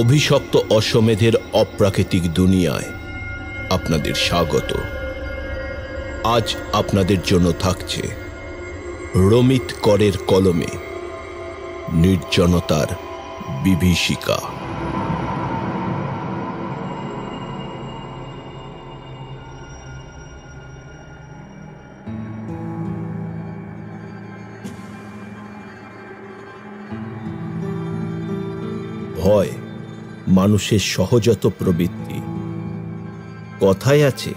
অভিশপ্ত অশ্বমেধের অপ্রাকৃতিক দুনিয়ায় আপনাদের স্বাগত। আজ আপনাদের জন্য থাকছে রমিত করের কলমে নির্জনতার বিভীষিকা। ভয় মানুষের সহজাত প্রবৃত্তি। কথায় আছে,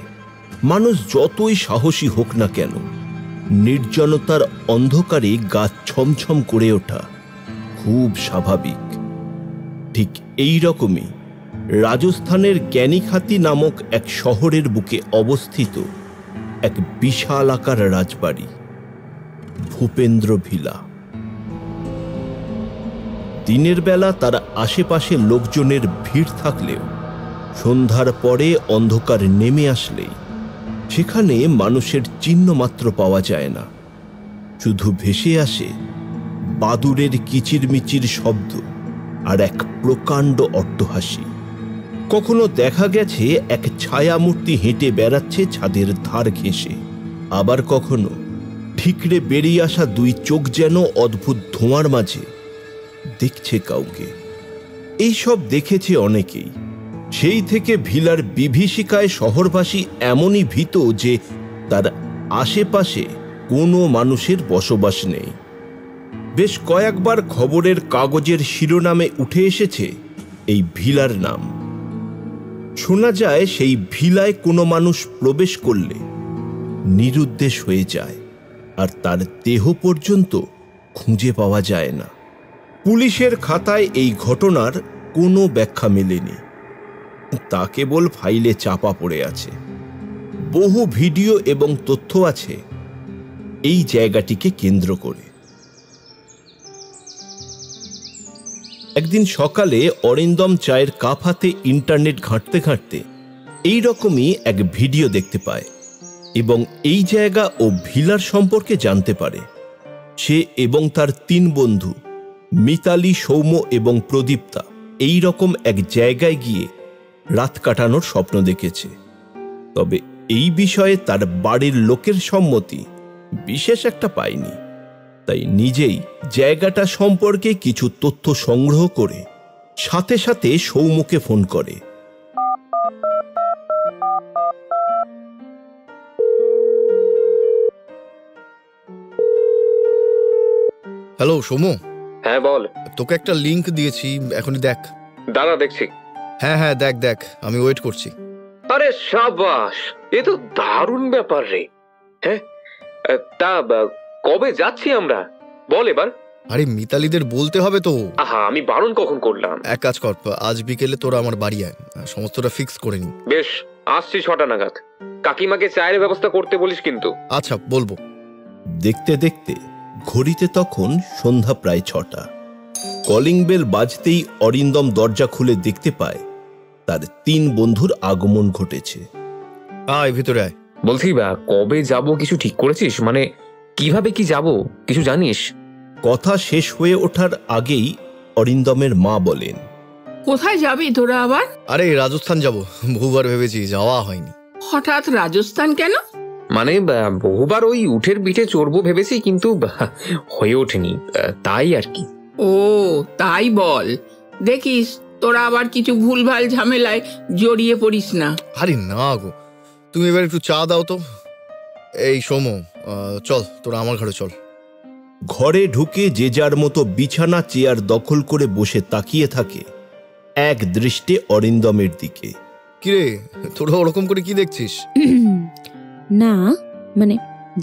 মানুষ যতই সাহসী হোক না কেন, নির্জনতার অন্ধকারে গা ছমছম করে ওঠা খুব স্বাভাবিক। ঠিক এই রকমই রাজস্থানের জ্ঞানীখাতি নামক এক শহরের বুকে অবস্থিত এক বিশাল আকার রাজবাড়ি ভূপেন্দ্র ভিলা। দিনের বেলা তার আশেপাশে লোকজনের ভিড় থাকলেও সন্ধ্যার পরে অন্ধকার নেমে আসলেই সেখানে মানুষের চিহ্ন মাত্র পাওয়া যায় না। শুধু ভেসে আসে বাদুড়ের কিচিরমিচির শব্দ আর এক প্রকাণ্ড অট্টহাসি। কখনো দেখা গেছে এক ছায়ামূর্তি হেঁটে বেড়াচ্ছে ছাদের ধার ঘেঁষে, আবার কখনো ঠিকরে বেরিয়ে আসা দুই চোখ যেন অদ্ভুত ধোঁয়ার মাঝে দেখছে কাউকে। এইসব দেখেছে অনেকেই। সেই থেকে ভিলার বিভীষিকায় শহরবাসী এমনই ভীত যে তার আশেপাশে কোনো মানুষের বসবাস নেই। বেশ কয়েকবার খবরের কাগজের শিরোনামে উঠে এসেছে এই ভিলার নাম। শোনা যায় সেই ভিলায় কোনো মানুষ প্রবেশ করলে নিরুদ্দেশ হয়ে যায়, আর তার দেহ পর্যন্ত খুঁজে পাওয়া যায় না। পুলিশের খাতায় এই ঘটনার কোনো ব্যাখ্যা মেলেনি, তা কেবল ফাইলে চাপা পড়ে আছে। বহু ভিডিও এবং তথ্য আছে এই জায়গাটিকে কেন্দ্র করে। একদিন সকালে অরিন্দম চায়ের কাপ হাতে ইন্টারনেট ঘাঁটতে ঘাঁটতে এইরকমই এক ভিডিও দেখতে পায় এবং এই জায়গা ও ভিলার সম্পর্কে জানতে পারে। সে এবং তার 3 বন্ধু মিতালি, সৌম্য এবং প্রদীপ্তা এই রকম এক জায়গায় গিয়ে রাত কাটানোর স্বপ্ন দেখেছে। তবে এই বিষয়ে তার বাড়ির লোকের সম্মতি বিশেষ একটা পায়নি। তাই নিজেই জায়গাটা সম্পর্কে কিছু তথ্য সংগ্রহ করে সাথে সাথে সৌম্যকে ফোন করে। হ্যালো সৌম্য। হ্যাঁ বল। তোকে একটা লিংক দিয়েছি, এখনই দেখ। দাঁড়া দেখছি। হ্যাঁ দেখ দেখ, আমি ওয়েট করছি। আরে সাবাস, এ তো দারুণ ব্যাপার রে। হ্যাঁ তা কবে যাচ্ছি আমরা বল এবার। আরে মিতালিদের বলতে হবে তো। আহা, আমি বারণ কখন করলাম? এক কাজ কর, আজ বিকেলে তোরা আমার বাড়ি আয়, সমস্তটা ফিক্স করে নি। বেশ, আসছি 6টা নাগাদ। কাকিমাকে চায়ের ব্যবস্থা করতে বলিস কিন্তু। আচ্ছা বলবো। দেখতে দেখতে ঘড়িতে তখন সন্ধ্যা প্রায় 6টা। কলিং বেল বাজতেই অরিন্দম দরজা খুলে দেখতে পায় তার 3 বন্ধুর আগমন ঘটেছে। আয় ভিতরে আয়। বলছি কবে যাব কিছু ঠিক করেছিস? মানে কিভাবে কি যাব কিছু জানিস? কথা শেষ হয়ে ওঠার আগেই অরিন্দমের মা বলেন, কোথায় যাবি তোরা আবার? আরে রাজস্থান যাব, বহুবার ভেবেছি, যাওয়া হয়নি। হঠাৎ রাজস্থান কেন? মানে বহুবার ওই উঠের পিঠে চড়বো ভেবেছি, কিন্তু হয়ে ওঠেনি, তাই আর কি। ও তাই বল। দেখিস তোরা আবার কিছু ভুলভাল ঝামেলায় জড়িয়ে পড়িস না। আরে না গো, তুমি এবার একটু চা দাও তো। এই সৌম্য, চল তোরা আমার ঘরে চল। ঘরে ঢুকে যে যার মতো বিছানা চেয়ার দখল করে বসে তাকিয়ে থাকে এক দৃষ্টে অরিন্দমের দিকে। কিরে তোরা ওরকম করে কি দেখছিস? না মানে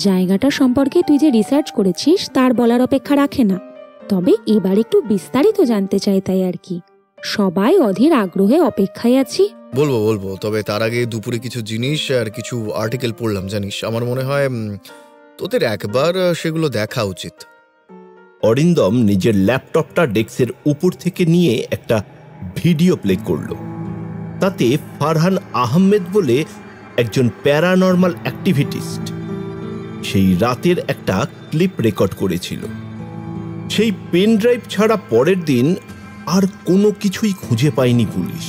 জায়গাটা সম্পর্কে তুই যে রিসার্চ করেছিস তার বলার অপেক্ষা রাখে না, তবে এবার একটু বিস্তারিত জানতে চাই, তাই আর কি। সবাই অধীর আগ্রহে অপেক্ষায় আছি। বলবো, তবে তার আগে দুপুরে কিছু জিনিস আর কিছু আর্টিকেল পড়লাম, জানিস। আমার মনে হয় তোদের একবার সেগুলো দেখা উচিত। অরিন্দম নিজের ল্যাপটপটা ডেস্কের উপর থেকে নিয়ে একটা ভিডিও প্লে করল। তাতে ফারহান আহমেদ বলে একজন প্যারানর্মাল অ্যাক্টিভিটিস্ট সেই রাতের একটা ক্লিপ রেকর্ড করেছিল। সেই পেন ড্রাইভ ছাড়া পরের দিন আর কোনো কিছুই খুঁজে পায়নি পুলিশ।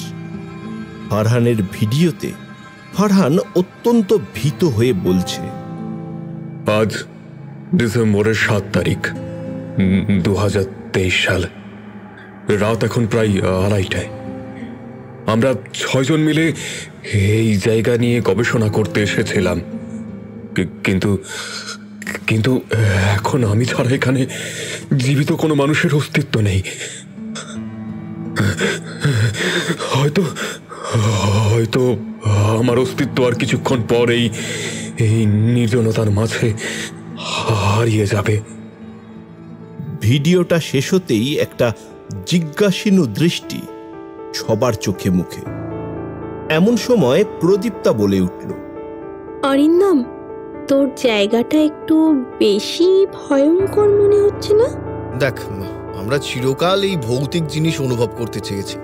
ফারহানের ভিডিওতে ফারহান অত্যন্ত ভীত হয়ে বলছে, আজ ডিসেম্বরের 7 তারিখ 2023 সাল, রাত এখন প্রায় 2:30টায়। আমরা 6 জন মিলে এই জায়গা নিয়ে গবেষণা করতে এসেছিলাম, কিন্তু কিন্তু এখন আমি ছাড়া এখানে জীবিত কোনো মানুষের অস্তিত্ব নেই। হয়তো হয়তো আমার অস্তিত্ব আর কিছুক্ষণ পরেই এই নির্জনতার মাঝে হারিয়ে যাবে। ভিডিওটা শেষ হতেই একটা জিজ্ঞাসীনু দৃষ্টি সবার চোখে মুখে। এমন সময় প্রদীপ্তা বলে উঠল, অরিন্দম, তোর জায়গাটা একটু বেশি ভয়ঙ্কর মনে হচ্ছে না? দেখ, আমরা চিরকাল এই ভৌতিক জিনিস অনুভব করতে চেয়েছি।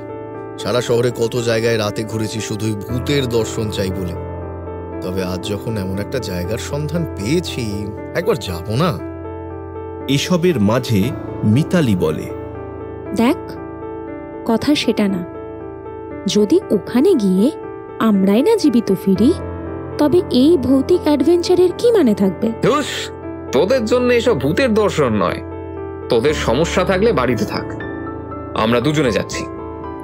সারা শহরে কত জায়গায় রাতে ঘুরেছি শুধুই ভূতের দর্শন চাই বলে। তবে আজ যখন এমন একটা জায়গার সন্ধান পেয়েছি, একবার যাব না? এসবের মাঝে মিতালি বলে, দেখ, কথা সেটা না। যদি ওখানে গিয়ে আমরাই না জীবিত ফিরি, তবে এই ভৌতিক অ্যাডভেঞ্চারের কি মানে থাকবে? ধুস, তোদের জন্য এসব ভূতের দর্শন নয়। তোদের সমস্যা থাকলে বাড়িতে থাক, আমরা দুজনে যাচ্ছি।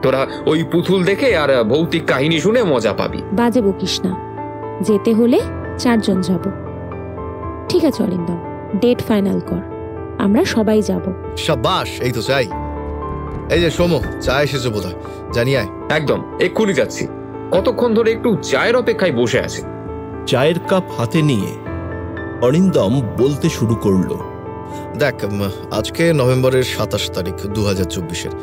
তোরা ওই পুতুল দেখে আর ভৌতিক কাহিনী শুনে মজা পাবি। বাজে বকিস না, যেতে হলে 4 জন যাব। ঠিক আছে অরিন্দম, ডেট ফাইনাল কর, আমরা সবাই যাব। সাবাস, এই তো চাই। এই যে সোমো, চা এসেছে বোধহয়, জানি আয়। একদম, এক্ষুনি যাচ্ছি। কতক্ষণ ধরে একটু চায়ের অপেক্ষায় বসে আছে। চায়ের কাপ হাতে নিয়ে অরিন্দম বলতে শুরু করলো, দেখ, আজকে নভেম্বরের 27 তারিখ 2024-এর,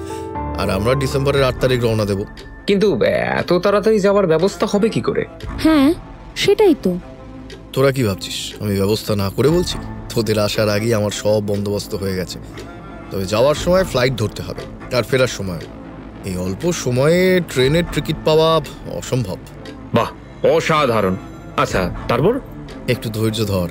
আর আমরা ডিসেম্বরের 8 তারিখ রওনা দেব। কিন্তু এত তাড়াতাড়ি যাওয়ার ব্যবস্থা হবে কি করে? হ্যাঁ, সেটাই তো। তোরা কি ভাবছিস আমি ব্যবস্থা না করে বলছি? তোদের আসার আগেই আমার সব বন্দোবস্ত হয়ে গেছে। তবে যাওয়ার সময় ফ্লাইট ধরতে হবে, আর ফেরার সময় এই অল্প সময়ে ট্রেনের টিকিট পাওয়া অসম্ভব। বাহ, অসাধারণ। আচ্ছা, তারপর? একটু ধৈর্য ধর,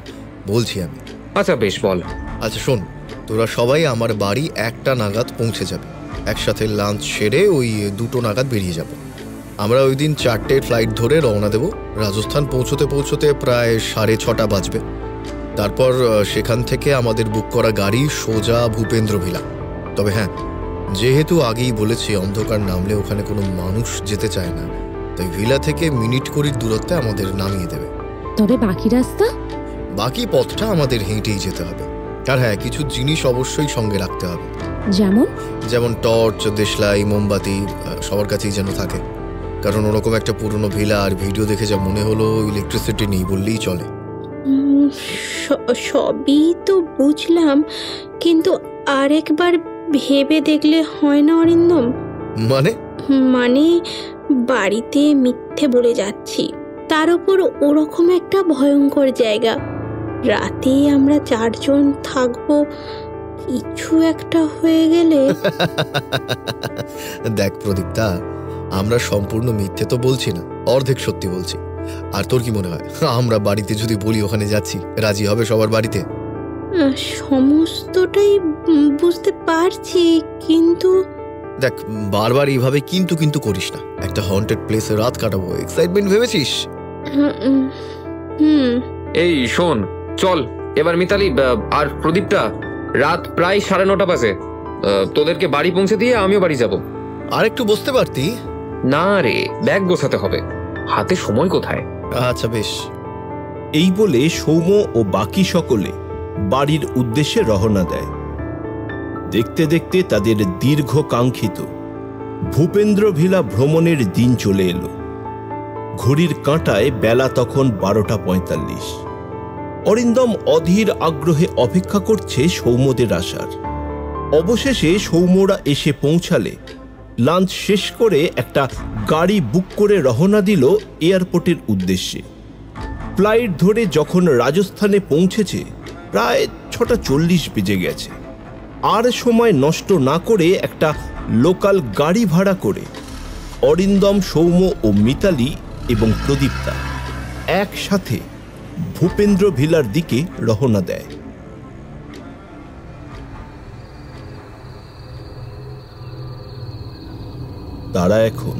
বলছি আমি। আচ্ছা বেশ, বল। আচ্ছা শোন, তোরা সবাই আমার বাড়ি 1টা নাগাদ পৌঁছে যাবে। একসাথে লাঞ্চ সেরে ওই 2টো নাগাদ বেরিয়ে যাব। আমরা ওই দিন 4টের ফ্লাইট ধরে রওনা দেব। রাজস্থান পৌঁছতে পৌঁছতে প্রায় 6:30 বাজবে। তারপর সেখান থেকে আমাদের বুক করা গাড়ি সোজা ভূপেন্দ্র ভিলা। তবে হ্যাঁ, যেহেতু আগেই বলেছি অন্ধকার নামলে ওখানে কোনো মানুষ যেতে চায় না, তাই ভিলা থেকে মিনিট কুড়ির দূরত্বে আমাদের নামিয়ে দেবে। তবে বাকি রাস্তা? বাকি পথটা আমাদের হেঁটেই যেতে হবে। আর হ্যাঁ, কিছু জিনিস অবশ্যই সঙ্গে রাখতে হবে। যেমন টর্চ, দেশলাই, মোমবাতি সবার কাছেই যেন থাকে। কারণ ওরকম একটা পুরনো ভিলা আর ভিডিও দেখে যা মনে হলো ইলেকট্রিসিটি নেই বললেই চলে। সবই তো বুঝলাম, কিন্তু আরেকবার ভেবে দেখলে হয় না অরিন্দম? মানে বাড়িতে মিথ্যে বলে যাচ্ছি, তার উপর ওরকম একটা ভয়ঙ্কর জায়গা। রাতে আমরা 4 জন থাকবো, কিছু একটা হয়ে গেলে। দেখ প্রদীপ্তা, আমরা সম্পূর্ণ মিথ্যে তো বলছি না, অর্ধেক সত্যি বলছি। আর তোর কি মনে হয় আমরা বাড়িতে যদি বলি ওখানে যাচ্ছি, রাজি হবে সবার বাড়িতে? সমস্তটাই বুঝতে পারছি, কিন্তু দেখ, বারবার এইভাবে কিন্তু কিন্তু করিস না। একটা হন্টেড প্লেসে রাত কাটাবো, এক্সাইটমেন্ট ভেবেছিস? এই শোন, চল এবার। মিতালি আর প্রদীপটা, রাত প্রায় 9:30 বাজে। তোদেরকে বাড়ি পৌঁছে দিয়ে আমিও বাড়ি যাব। আর একটু বসতে পারতি? না রে, ব্যাগ গোছাতে হবে, হাতে সময় কোথায়। আচ্ছা বেশ। এই বলে সৌম্য ও বাকি সকলে বাড়ির উদ্দেশ্যে রওনা দেয়। দেখতে দেখতে তাদের দীর্ঘ কাঙ্ক্ষিত ভূপেন্দ্র ভিলা ভ্রমণের দিন চলে এলো। ঘড়ির কাঁটায় বেলা তখন 12:45। অরিন্দম অধীর আগ্রহে অপেক্ষা করছে সৌম্যদের আসার। অবশেষে সৌম্যরা এসে পৌঁছালে লাঞ্চ শেষ করে একটা গাড়ি বুক করে রওনা দিল এয়ারপোর্টের উদ্দেশ্যে। ফ্লাইট ধরে যখন রাজস্থানে পৌঁছেছে প্রায় 6:40 বেজে গেছে। আর সময় নষ্ট না করে একটা লোকাল গাড়ি ভাড়া করে অরিন্দম, সৌম্য ও মিতালি এবং প্রদীপ্তা একসাথে ভূপেন্দ্র ভিলার দিকে রওনা দেয়। তারা এখন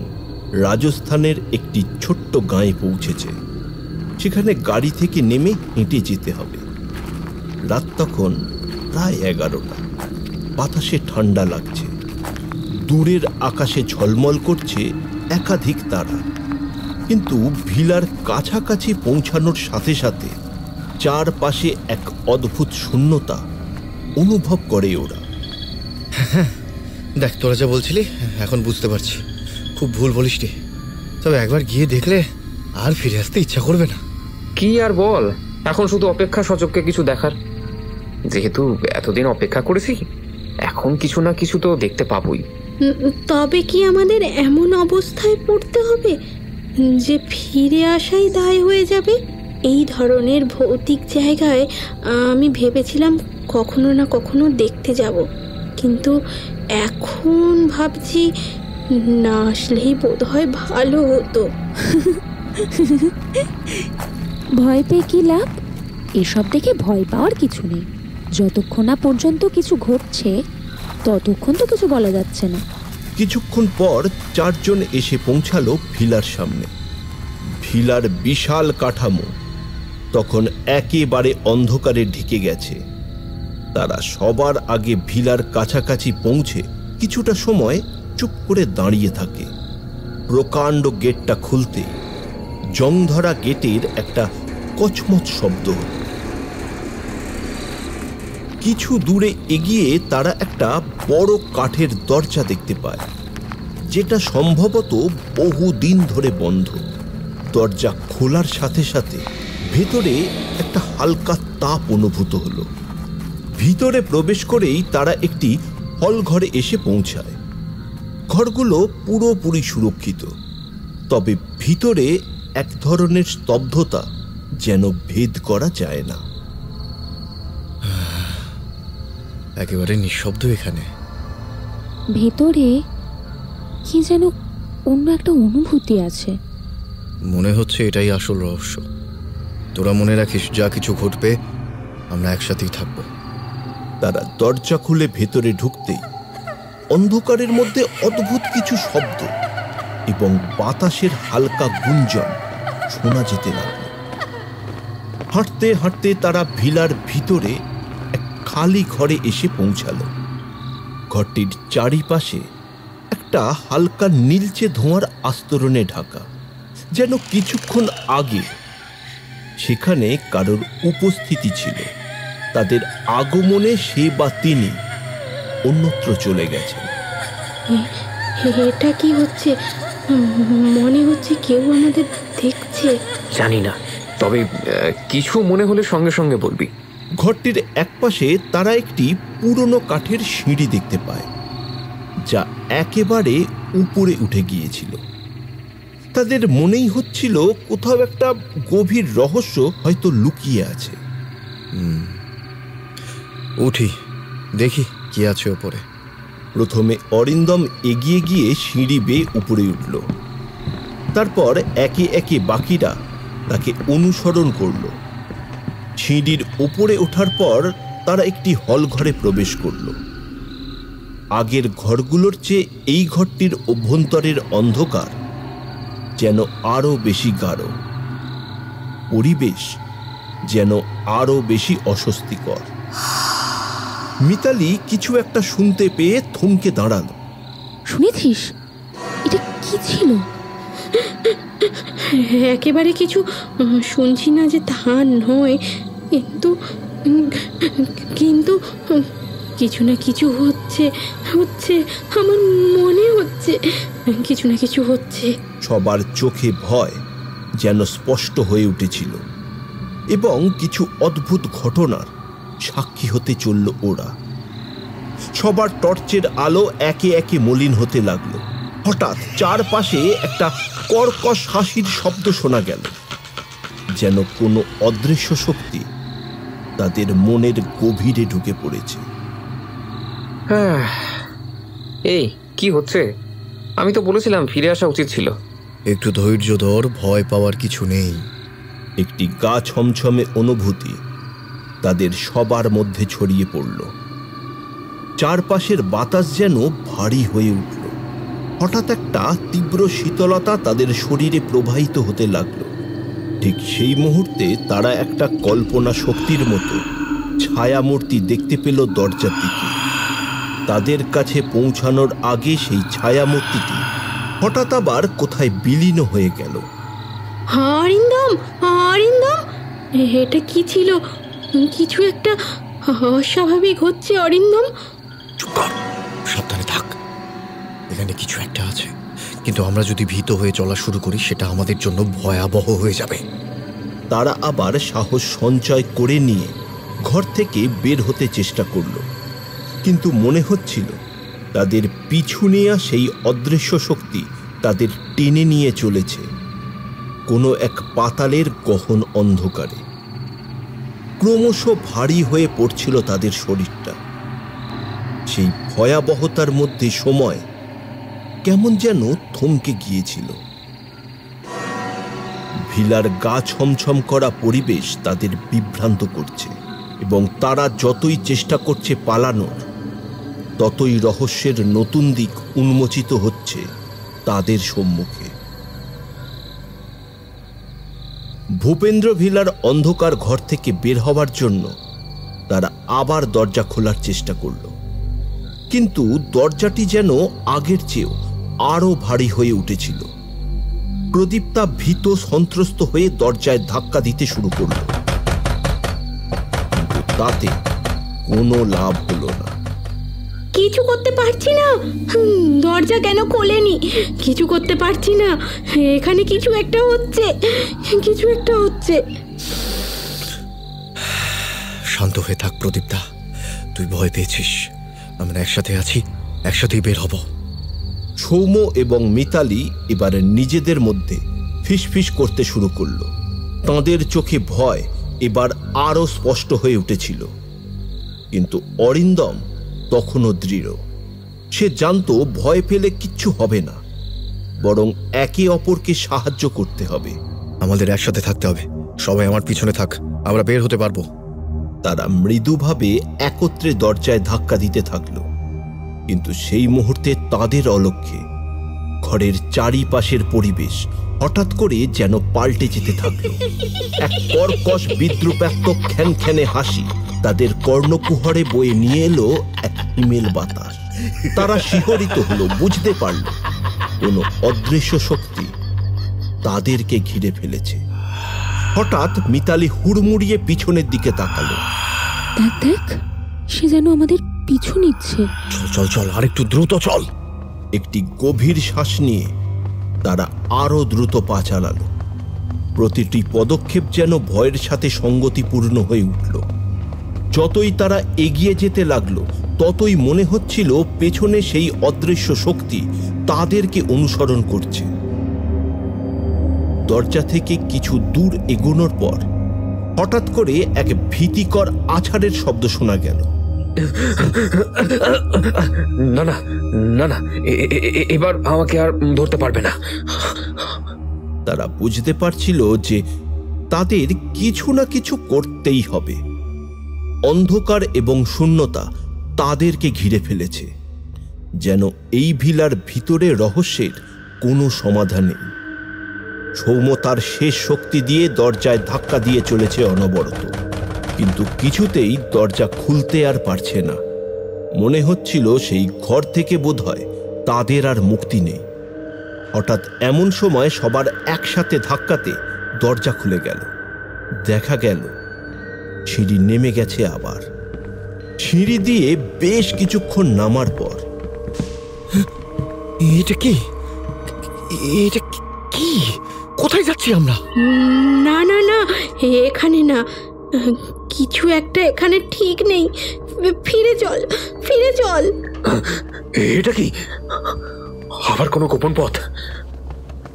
রাজস্থানের একটি ছোট্ট গাঁয়ে পৌঁছেছে। সেখানে গাড়ি থেকে নেমে হেঁটে যেতে হবে। রাত তখন প্রায় 11টা। বাতাসে ঠান্ডা লাগছে। দূরের আকাশে ঝলমল করছে একাধিক তারা। কিন্তু ভিলার কাছাকাছি পৌঁছানোর সাথে সাথে চারপাশে এক অদ্ভুত শূন্যতা অনুভব করে ওরা। দেখ, তোরা যা বলছিলি এখন বুঝতে পারছি। খুব ভুল বলিস রে। তবে একবার গিয়ে দেখলে আর ফিরে আসতে ইচ্ছা করবে না। কি আর বল, এখন শুধু অপেক্ষা সচক্ষে কিছু দেখার। যেহেতু এতদিন অপেক্ষা করেছি, এখন কিছু না কিছু তো দেখতে পাবোই। তবে কি আমাদের এমন অবস্থায় পড়তে হবে যে ফিরে আসাই দায় হয়ে যাবে? এই ধরনের ভৌতিক জায়গায় আমি ভেবেছিলাম কখনো না কখনো দেখতে যাব, কিন্তু এখন ভাবছি না আসলেই বোধহয় ভালো হতো। ভয় পেয়ে কি লাভ? এসব দেখে ভয় পাওয়ার কিছু নেই। যতক্ষণ না পর্যন্ত কিছু ঘটছে ততক্ষণ তো কিছু বলা যাচ্ছে না। কিছুক্ষণ পর 4 জন এসে পৌঁছালো ভিলার সামনে। ভিলার বিশাল কাঠামো তখন একেবারে অন্ধকারে ঢেকে গেছে। তারা সবার আগে ভিলার কাছাকাছি পৌঁছে কিছুটা সময় চুপ করে দাঁড়িয়ে থাকে। প্রকাণ্ড গেটটা খুলতে জংধরা গেটের একটা কচমচ শব্দ। কিছু দূরে এগিয়ে তারা একটা বড় কাঠের দরজা দেখতে পায়, যেটা সম্ভবত বহুদিন ধরে বন্ধ। দরজা খোলার সাথে সাথে ভেতরে একটা হালকা তাপ অনুভূত হলো। ভিতরে প্রবেশ করেই তারা একটি হল ঘরে এসে পৌঁছায়। ঘরগুলো পুরোপুরি সুরক্ষিত, তবে ভিতরে এক ধরনের স্তব্ধতা যেন ভেদ করা যায় না। একেবারে নিঃশব্দ এখানে। ভেতরে কি যেন অন্য একটা অনুভূতি আছে। মনে হচ্ছে এটাই আসল রহস্য। তোরা মনে রাখিস, যা কিছু ঘটবে আমরা একসাথেই থাকবো। তারা দরজা খুলে ভেতরে ঢুকতেই অন্ধকারের মধ্যে অদ্ভুত কিছু শব্দ এবং বাতাসের হালকা গুঞ্জন শোনা যেতে লাগল। হাঁটতে হাঁটতে তারা ভিলার ভিতরে এক খালি ঘরে এসে পৌঁছালো। ঘরটির চারিপাশে একটা হালকা নীলচে ধোঁয়ার আস্তরণে ঢাকা, যেন কিছুক্ষণ আগে সেখানে কারোর উপস্থিতি ছিল। তাদের আগমনে সে বা তিনি অন্যত্র চলে গেছেন। এটা কি হচ্ছে? মনে হচ্ছে কেউ আমাদের দেখছে। জানি না, তবে কিছু মনে হলে সঙ্গে সঙ্গে বলবি। ঘরটির একপাশে তারা একটি পুরনো কাঠের সিঁড়ি দেখতে পায়, যা একেবারে উপরে উঠে গিয়েছিল। তাদের মনেই হচ্ছিল কোথাও একটা গভীর রহস্য হয়তো লুকিয়ে আছে। উঠি, দেখি কি আছে ওপরে। প্রথমে অরিন্দম এগিয়ে গিয়ে সিঁড়ি বেয়ে উপরে উঠল। তারপর একে একে বাকিরা তাকে অনুসরণ করল। সিঁড়ির উপরে ওঠার পর তারা একটি হল ঘরে প্রবেশ করল। আগের ঘরগুলোর চেয়ে এই ঘরটির অভ্যন্তরের অন্ধকার যেন আরো বেশি গাঢ়। পরিবেশ যেন আরো বেশি অস্বস্তিকর। মিতালি কিছু একটা শুনতে পেয়ে থমকে দাঁড়ালো। শুনেছিস? এটা কি ছিল? একেবারে কিছু শুনছি না যে তা নয়, কিন্তু কিন্তু কিছু না কিছু হচ্ছে হচ্ছে আমার মনে হচ্ছে কিছু না কিছু হচ্ছে। সবার চোখে ভয় যেন স্পষ্ট হয়ে উঠেছিল এবং কিছু অদ্ভুত ঘটনার সাক্ষী হতে চলল ওরা। সবার টর্চের আলো একে একে মলিন হতে লাগলো। হঠাৎ চারপাশে একটা কর্কশ হাসির শব্দ শোনা গেল, যেন কোনো অদৃশ্য শক্তি তাদের মনের গভীরে ঢুকে পড়েছে। এই কি হচ্ছে? আমি তো বলেছিলাম ফিরে আসা উচিত ছিল। একটু ধৈর্য ধর, ভয় পাওয়ার কিছু নেই। একটি গা ছমছমে অনুভূতি তাদের সবার মধ্যে ছড়িয়ে পড়ল। চারপাশের বাতাস যেন ভারী হয়ে উঠল। হঠাৎ একটা তীব্র শীতলতা তাদের শরীরে প্রবাহিত হতে লাগলো। ঠিক সেই মুহূর্তে তারা একটা কল্পনা শক্তির মতো ছায়ামূর্তি দেখতে পেল দরজার দিকে। তাদের কাছে পৌঁছানোর আগে সেই ছায়ামূর্তিটি হঠাৎ আবার কোথায় বিলীন হয়ে গেল। অরিন্দম, অরিন্দম, এটা কি ছিল? কিছু একটা অস্বাভাবিক হচ্ছে অরিন্দম। চুপ কর, সাবধানে থাক। এখানে কিছু একটা আছে, কিন্তু আমরা যদি ভীত হয়ে চলা শুরু করি সেটা আমাদের জন্য ভয়াবহ হয়ে যাবে। তারা আবার সাহস সঞ্চয় করে নিয়ে ঘর থেকে বের হতে চেষ্টা করল, কিন্তু মনে হচ্ছিল তাদের পিছু নেয়া সেই অদৃশ্য শক্তি তাদের টেনে নিয়ে চলেছে কোনো এক পাতালের গহন অন্ধকারে। ক্রমশ ভারী হয়ে পড়ছিল তাদের শরীরটা। সেই ভয়াবহতার মধ্যে সময় কেমন যেন থমকে গিয়েছিল। ভিলার গা ছমছম করা পরিবেশ তাদের বিভ্রান্ত করছে, এবং তারা যতই চেষ্টা করছে পালানোর, ততই রহস্যের নতুন দিক উন্মোচিত হচ্ছে তাদের সম্মুখে। ভূপেন্দ্র ভিলার অন্ধকার ঘর থেকে বের হওয়ার জন্য তারা আবার দরজা খোলার চেষ্টা করল, কিন্তু দরজাটি যেন আগের চেয়েও আরো ভারী হয়ে উঠেছিল। প্রদীপ্তা ভীত সন্ত্রস্ত হয়ে দরজায় ধাক্কা দিতে শুরু করল, কিন্তু তাতে কোনো লাভ হলো না। কিছু করতে পারছি না, দরজা কেন খোলেনি? কিছু করতে পারছি না, এখানে কিছু একটা হচ্ছে, কিছু একটা হচ্ছে। শান্ত হয়ে থাক প্রদীপ্তা, তুই ভয় পেয়েছিস। আমরা একসাথে আছি, একসাথেই বের হব। সৌম্য এবং মিতালি এবার নিজেদের মধ্যে ফিসফিস করতে শুরু করল। তাঁদের চোখে ভয় এবার আরো স্পষ্ট হয়ে উঠেছিল, কিন্তু অরিন্দম তখনও দৃঢ়। সে জানতো ভয় পেলে কিচ্ছু হবে না, বরং একে অপরকে সাহায্য করতে হবে। আমাদের একসাথে থাকতে হবে, সবাই আমার পিছনে থাক, আমরা বের হতে পারবো। তারা মৃদুভাবে একত্রে দরজায় ধাক্কা দিতে থাকলো, কিন্তু সেই মুহূর্তে তাদের অলক্ষ্যে ঘরের চারিপাশের পরিবেশ হঠাৎ করে যেন পাল্টে যেতে থাকলো। এক কর্কশ বিদ্রুপাত্মক খ্যানখ্যানে হাসি তাদের কর্ণকুহরে বয়ে নিয়ে এলো এক হিমেল বাতাস। তারা শিহরিত হলো, বুঝতে পারল কোনো অদৃশ্য শক্তি তাদেরকে ঘিরে ফেলেছে। হঠাৎ মিতালি হুড়মুড়িয়ে পিছনের দিকে তাকালো। দেখ দেখ, সে যেন আমাদের পিছু নিচ্ছে। চল চল চল, আর একটু দ্রুত চল। একটি গভীর শ্বাস নিয়ে তারা আরো দ্রুত পা চালালো। প্রতিটি পদক্ষেপ যেন ভয়ের সাথে সঙ্গতিপূর্ণ হয়ে উঠল। যতই তারা এগিয়ে যেতে লাগলো, ততই মনে হচ্ছিল পেছনে সেই অদৃশ্য শক্তি তাদেরকে অনুসরণ করছে। দরজা থেকে কিছু দূর এগোনোর পর হঠাৎ করে এক ভীতিকর আছাড়ের শব্দ শোনা গেল। না না না না, এবার আমাকে আর ধরতে পারবে না। তারা বুঝতে পারছিল যে তাদের কিছু না কিছু করতেই হবে। অন্ধকার এবং শূন্যতা তাদেরকে ঘিরে ফেলেছে, যেন এই ভিলার ভিতরে রহস্যের কোনো সমাধান নেই। সৌম্য তার শেষ শক্তি দিয়ে দরজায় ধাক্কা দিয়ে চলেছে অনবরত, কিন্তু কিছুতেই দরজা খুলতে আর পারছে না। মনে হচ্ছিল সেই ঘর থেকে বোধহয় তাদের আর মুক্তি নেই। হঠাৎ এমন সময় সবার একসাথে ধাক্কাতে দরজা খুলে গেল। দেখা গেল সিঁড়ি নেমে গেছে আবার। সিঁড়ি দিয়ে বেশ কিছুক্ষণ নামার পর, এটা কি? এটা কি? কোথায় যাচ্ছি আমরা? না না না, এখানে না, কিছু একটা এখানে ঠিক নেই। ফিরে চল, ফিরে চল। এটা কি আবার কোনো গোপন পথ?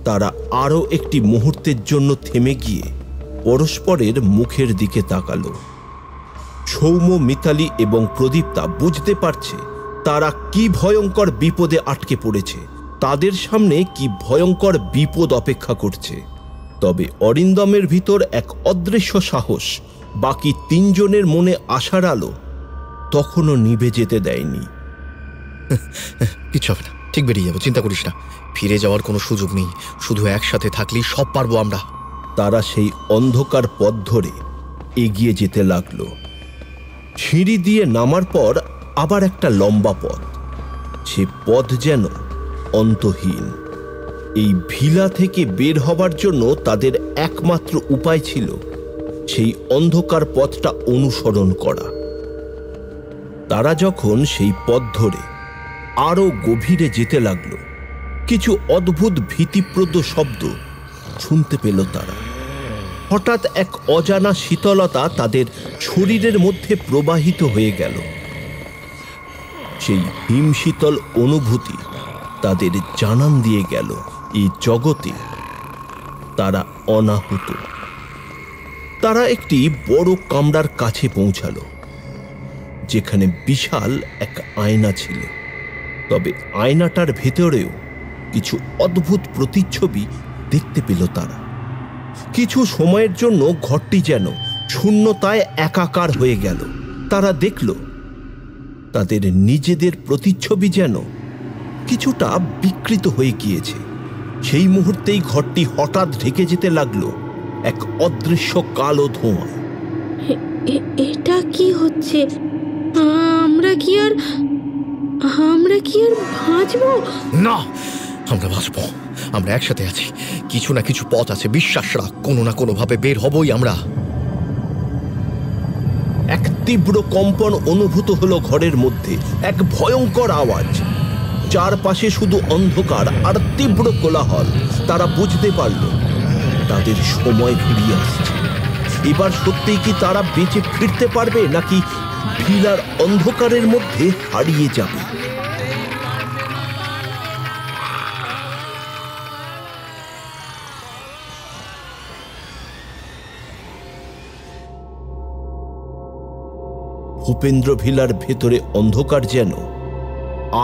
তারা আরো একটি মুহূর্তের জন্য থেমে গিয়ে পরস্পরের মুখের দিকে তাকালো। সৌম্য, মিতালি এবং প্রদীপ্তা বুঝতে পারছে তারা কি ভয়ঙ্কর বিপদে আটকে পড়েছে। তাদের সামনে কি ভয়ঙ্কর বিপদ অপেক্ষা করছে। তবে অরিন্দমের ভিতর এক অদৃশ্য সাহস বাকি তিনজনের মনে আশার আলো তখনও নিভে যেতে দেয়নি। কিছু হবে না, ঠিক বেরিয়ে যাবো, চিন্তা করিস না। ফিরে যাওয়ার কোনো সুযোগ নেই, শুধু একসাথে থাকলেই সব পারবো আমরা। তারা সেই অন্ধকার পথ ধরে এগিয়ে যেতে লাগলো। সিঁড়ি দিয়ে নামার পর আবার একটা লম্বা পথ, সে পথ যেন অন্তহীন। এই ভিলা থেকে বের হবার জন্য তাদের একমাত্র উপায় ছিল সেই অন্ধকার পথটা অনুসরণ করা। তারা যখন সেই পথ ধরে আরো গভীরে যেতে লাগলো, কিছু অদ্ভুত ভীতিপ্রদ শব্দ শুনতে পেল তারা। হঠাৎ এক অজানা শীতলতা তাদের শরীরের মধ্যে প্রবাহিত হয়ে গেল। সেই হিমশীতল অনুভূতি তাদের জানান দিয়ে গেল এই জগতে তারা অনাহুত। তারা একটি বড় কামরার কাছে পৌঁছালো, যেখানে বিশাল এক আয়না ছিল। তবে আয়নাটার ভেতরেও কিছু অদ্ভুত প্রতিচ্ছবি দেখতে পেল তারা। কিছু সময়ের জন্য ঘরটি যেন শূন্যতায় একাকার হয়ে গেল। তারা দেখল তাদের নিজেদের প্রতিচ্ছবি যেন কিছুটা বিকৃত হয়ে গিয়েছে। সেই মুহূর্তেই ঘরটি হঠাৎ ঢেকে যেতে লাগলো এক অদৃশ্য কালো ধোঁয়া। এটা কি হচ্ছে? আমরা কি আর বাঁচবো? না, আমরা বাঁচবো। আমরা একসাথে আছি, কিছু না কিছু পথ আছে, বিশ্বাস রাখ, কোনো না কোনো ভাবে বের হবই আমরা। এক তীব্র কম্পন অনুভূত হলো ঘরের মধ্যে, এক ভয়ঙ্কর আওয়াজ। চারপাশে শুধু অন্ধকার আর তীব্র কোলাহল। তারা বুঝতে পারল তাদের সময় ফিরিয়ে আসছে। এবার সত্যিই কি তারা বেঁচে ফিরতে পারবে, নাকি ভিলার অন্ধকারের মধ্যে হারিয়ে যাবে? ভূপেন্দ্র ভিলার ভেতরে অন্ধকার যেন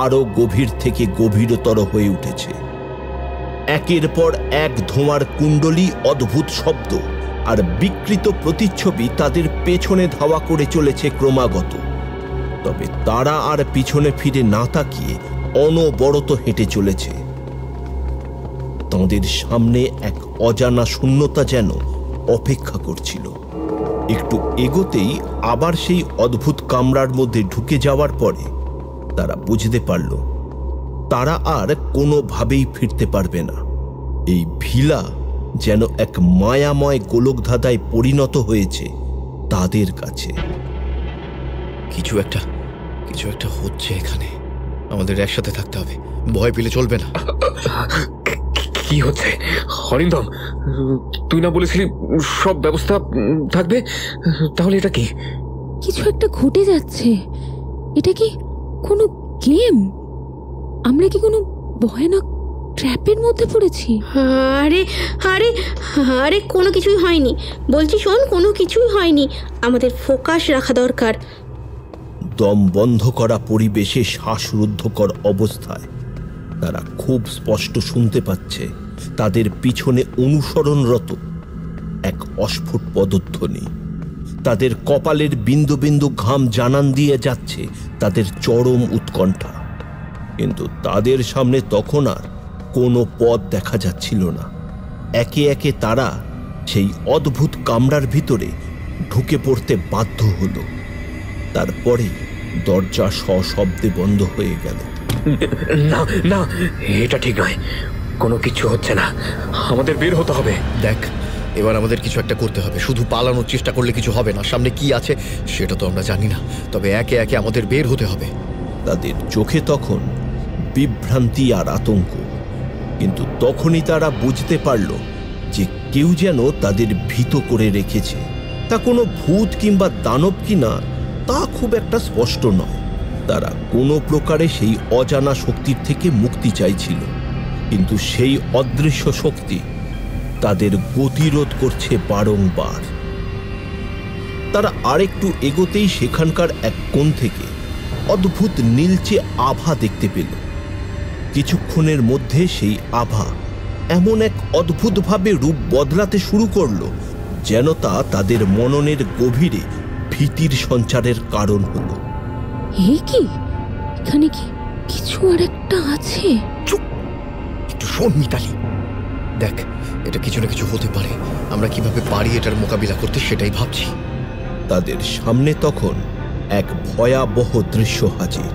আরো গভীর থেকে গভীরতর হয়ে উঠেছে। একের পর এক ধোঁয়ার কুণ্ডলী, অদ্ভুত শব্দ আর বিকৃত প্রতিচ্ছবি তাদের পেছনে ধাওয়া করে চলেছে ক্রমাগত। তবে তারা আর পিছনে ফিরে না তাকিয়ে অনবরত হেঁটে চলেছে। তাদের সামনে এক অজানা শূন্যতা যেন অপেক্ষা করছিল। একটু এগোতেই আবার সেই অদ্ভুত কামরার মধ্যে ঢুকে যাওয়ার পরে তারা বুঝতে পারল তারা আর কোনোভাবেই ফিরতে পারবে না। এই ভিলা যেন এক মায়াময় গোলকধাঁধায় পরিণত হয়েছে তাদের কাছে। কিছু একটা হচ্ছে এখানে, আমাদের একসাথে থাকতে হবে, ভয় পেলে চলবে না। কি হচ্ছে অরিন্দম? তুই না বলেছিলি সব ব্যবস্থা থাকবে? তাহলে এটা কি? কিছু একটা ঘটে যাচ্ছে। এটা কি কোনো গেম? আমরা কি কোনো ভয়ানক ট্র্যাপের মধ্যে পড়েছি? আরে আরে আরে কোনো কিছুই হয়নি, বলছি শোন, কোনো কিছুই হয়নি। আমাদের ফোকাস রাখা দরকার। দম বন্ধ করা পরিবেশে শ্বাসরুদ্ধকর অবস্থায় তারা খুব স্পষ্ট শুনতে পাচ্ছে তাদের পিছনে অনুসরণরত এক অস্ফুট পদধ্বনি। তাদের কপালের বিন্দু বিন্দু ঘাম জানান দিয়ে যাচ্ছে তাদের চরম উৎকণ্ঠা। কিন্তু তাদের সামনে তখন আর কোনো পথ দেখা যাচ্ছিল না। একে একে তারা সেই অদ্ভুত কামরার ভিতরে ঢুকে পড়তে বাধ্য হলো। তারপরে দরজা সশব্দে বন্ধ হয়ে গেল। না না, এটা ঠিক নয়, কোনো কিছু হচ্ছে না, আমাদের বের হতে হবে। দেখ, এবার আমাদের কিছু একটা করতে হবে। শুধু পালানোর চেষ্টা করলে কিছু হবে না। সামনে কি আছে সেটা তো আমরা জানি না, তবে একে একে আমাদের বের হতে হবে। তাদের চোখে তখন বিভ্রান্তি আর আতঙ্ক, কিন্তু তখনই তারা বুঝতে পারল যে কেউ যেন তাদের ভীত করে রেখেছে। তা কোনো ভূত কিংবা দানব কিনা তা খুব একটা স্পষ্ট নয়। তারা কোনো প্রকারে সেই অজানা শক্তির থেকে মুক্তি চাইছিল, কিন্তু সেই অদৃশ্য শক্তি তাদের গতিরোধ করছে বারংবার। তারা আরেকটু এগোতেই সেখানকার এক কোণ থেকে অদ্ভুত নীলচে আভা দেখতে পেল। কিছুক্ষণের মধ্যে সেই আভা এমন এক অদ্ভুতভাবে রূপ বদলাতে শুরু করল যেন তা তাদের মননের গভীরে ভীতির সঞ্চারের কারণ হলো। এই কি, এখানে কি কিছু আর একটা আছে। চুপ, একটু শোন মিতালি, দেখ এটা কিছু না কিছু হতে পারে। আমরা কিভাবে পারি এটার মোকাবিলা করতে সেটাই ভাবছি। তাদের সামনে তখন এক ভয়াবহ দৃশ্য হাজির।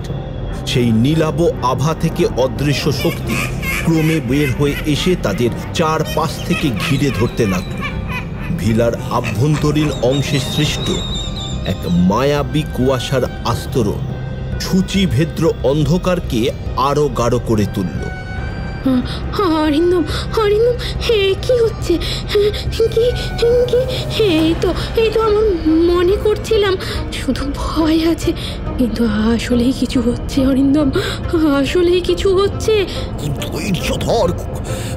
সেই নীলাভ আভা থেকে অদৃশ্য শক্তি ক্রমে বের হয়ে এসে তাদের চারপাশ থেকে ঘিরে ধরতে লাগল। ভিলার আভ্যন্তরীণ অংশে সৃষ্ট এক মায়াবী কুয়াশার আস্তরণ সূচিভেদ্র অন্ধকারকে আরো গাঢ় করে তুলল। অরিন্দম, অরিন্দম, হে কি হচ্ছে? কি কি এই তো আমার মনে করছিলাম শুধু ভয় আছে, কিন্তু আসলেই কিছু হচ্ছে অরিন্দম, আসলেই কিছু হচ্ছে। ধৈর্য ধর,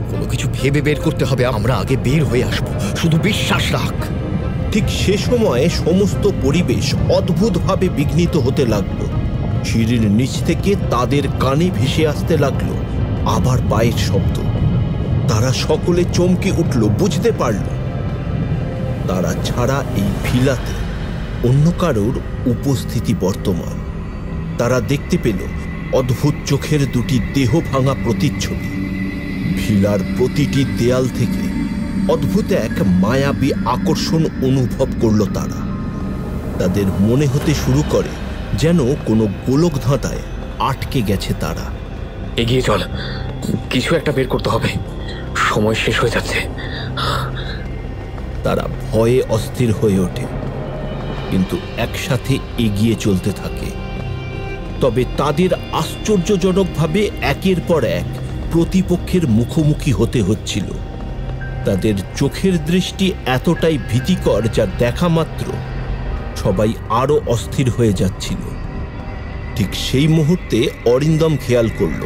কোনো কিছু ভেবে বের করতে হবে। আমরা আগে বের হয়ে আসবো, শুধু বিশ্বাস রাখ। ঠিক সে সময়ে সমস্ত পরিবেশ অদ্ভুতভাবে বিঘ্নিত হতে লাগলো। সিঁড়ির নিচ থেকে তাদের কানে ভেসে আসতে লাগলো আবার পায়ের শব্দ। তারা সকলে চমকে উঠল, বুঝতে পারল তারা ছাড়া এই ভিলাতে অন্য কারোর উপস্থিতি বর্তমান। তারা দেখতে পেল অদ্ভুত চোখের দুটি দেহ ভাঙা প্রতিচ্ছবি। ভিলার প্রতিটি দেয়াল থেকে অদ্ভুত এক মায়াবী আকর্ষণ অনুভব করল তারা। তাদের মনে হতে শুরু করে যেন কোনো গোলক ধাঁধায় আটকে গেছে তারা। এগিয়ে চল, কিছু একটা বের করতে হবে, সময় শেষ হয়ে যাচ্ছে। তারা ভয়ে অস্থির হয়ে ওঠে, কিন্তু একসাথে এগিয়ে চলতে থাকে। তবে তাদের আশ্চর্যজনকভাবে একের পর এক প্রতিপক্ষের মুখোমুখি হতে হচ্ছিল। তাদের চোখের দৃষ্টি এতটাই ভীতিকর যা দেখা মাত্র সবাই আরো অস্থির হয়ে যাচ্ছিল। ঠিক সেই মুহূর্তে অরিন্দম খেয়াল করল